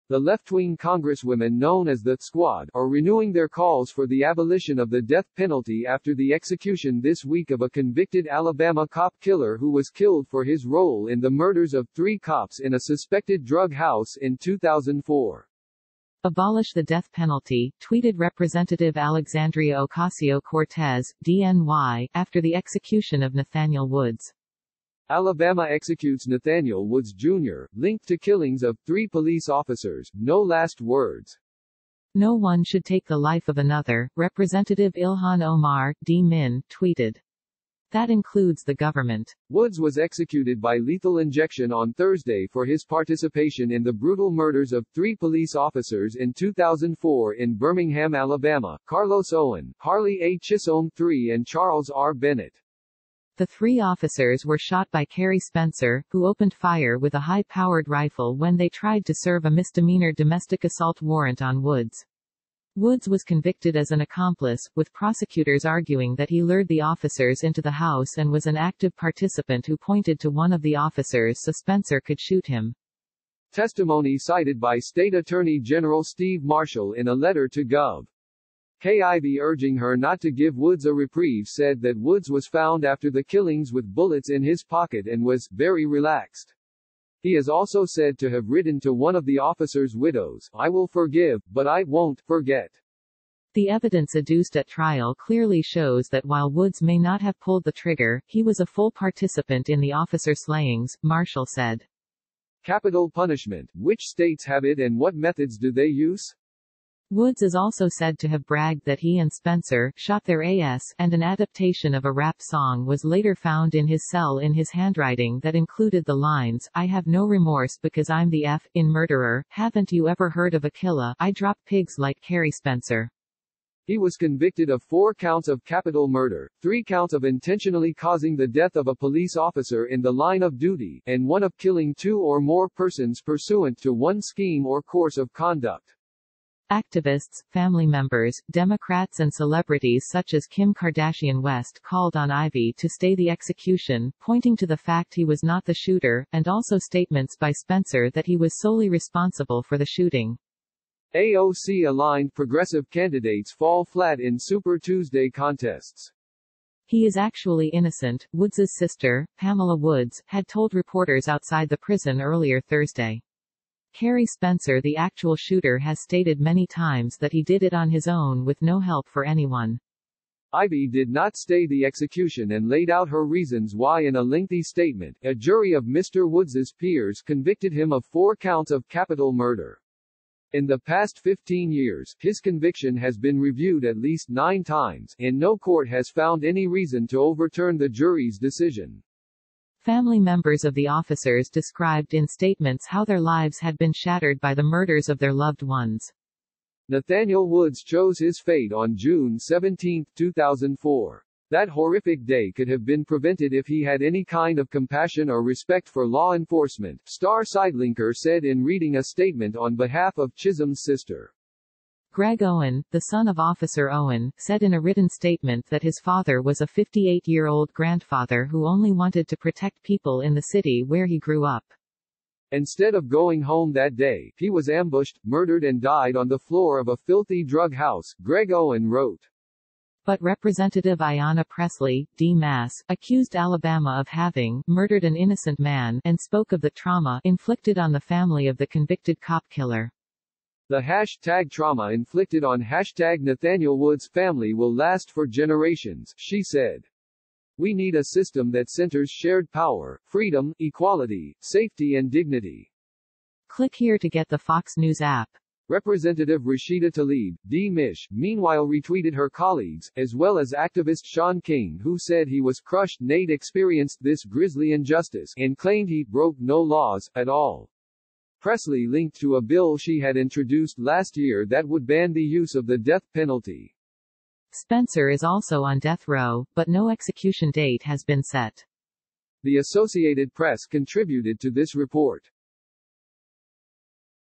The left-wing congresswomen known as the Squad are renewing their calls for the abolition of the death penalty after the execution this week of a convicted Alabama cop killer who was killed for his role in the murders of 3 cops in a suspected drug house in 2004. Abolish the death penalty, tweeted Representative Alexandria Ocasio-Cortez, DNY, after the execution of Nathaniel Woods. Alabama executes Nathaniel Woods Jr., linked to killings of 3 police officers. No last words. No one should take the life of another, Representative Ilhan Omar, D-Min, tweeted. That includes the government. Woods was executed by lethal injection on Thursday for his participation in the brutal murders of 3 police officers in 2004 in Birmingham, Alabama: Carlos Owen, Harley A. Chisholm III and Charles R. Bennett. The 3 officers were shot by Kerry Spencer, who opened fire with a high-powered rifle when they tried to serve a misdemeanor domestic assault warrant on Woods. Woods was convicted as an accomplice, with prosecutors arguing that he lured the officers into the house and was an active participant who pointed to one of the officers so Spencer could shoot him. Testimony cited by State Attorney General Steve Marshall in a letter to Gov. KIV urging her not to give Woods a reprieve said that Woods was found after the killings with bullets in his pocket and was very relaxed. He is also said to have written to one of the officers' widows, "I will forgive, but I won't forget." The evidence adduced at trial clearly shows that while Woods may not have pulled the trigger, he was a full participant in the officer slayings, Marshall said. Capital punishment. Which states have it and what methods do they use? Woods is also said to have bragged that he and Spencer shot their ass, and an adaptation of a rap song was later found in his cell in his handwriting that included the lines, "I have no remorse because I'm the F***ing murderer, haven't you ever heard of a killer, I drop pigs like Kerry Spencer." He was convicted of 4 counts of capital murder, 3 counts of intentionally causing the death of a police officer in the line of duty, and 1 of killing 2 or more persons pursuant to one scheme or course of conduct. Activists, family members, Democrats and celebrities such as Kim Kardashian West called on Ivy to stay the execution, pointing to the fact he was not the shooter, and also statements by Spencer that he was solely responsible for the shooting. AOC-aligned progressive candidates fall flat in Super Tuesday contests. He is actually innocent, Woods's sister, Pamela Woods, had told reporters outside the prison earlier Thursday. Kerry Spencer, the actual shooter, has stated many times that he did it on his own with no help for anyone. Ivy did not stay the execution and laid out her reasons why in a lengthy statement. A jury of Mr. Woods's peers convicted him of 4 counts of capital murder. In the past 15 years, his conviction has been reviewed at least 9 times, and no court has found any reason to overturn the jury's decision. Family members of the officers described in statements how their lives had been shattered by the murders of their loved ones. Nathaniel Woods chose his fate on June 17, 2004. That horrific day could have been prevented if he had any kind of compassion or respect for law enforcement, Star Sidelinker said in reading a statement on behalf of Chisholm's sister. Greg Owen, the son of Officer Owen, said in a written statement that his father was a 58-year-old grandfather who only wanted to protect people in the city where he grew up. Instead of going home that day, he was ambushed, murdered and died on the floor of a filthy drug house, Greg Owen wrote. But Representative Ayanna Pressley, D-Mass, accused Alabama of having murdered an innocent man and spoke of the trauma inflicted on the family of the convicted cop killer. The #trauma inflicted on #Nathaniel Woods' family will last for generations, she said. We need a system that centers shared power, freedom, equality, safety and dignity. Click here to get the Fox News app. Representative Rashida Tlaib, D-Mish, meanwhile retweeted her colleagues, as well as activist Sean King, who said he was crushed. Nate experienced this grisly injustice and claimed he broke no laws at all. Pressley linked to a bill she had introduced last year that would ban the use of the death penalty. Spencer is also on death row, but no execution date has been set. The Associated Press contributed to this report.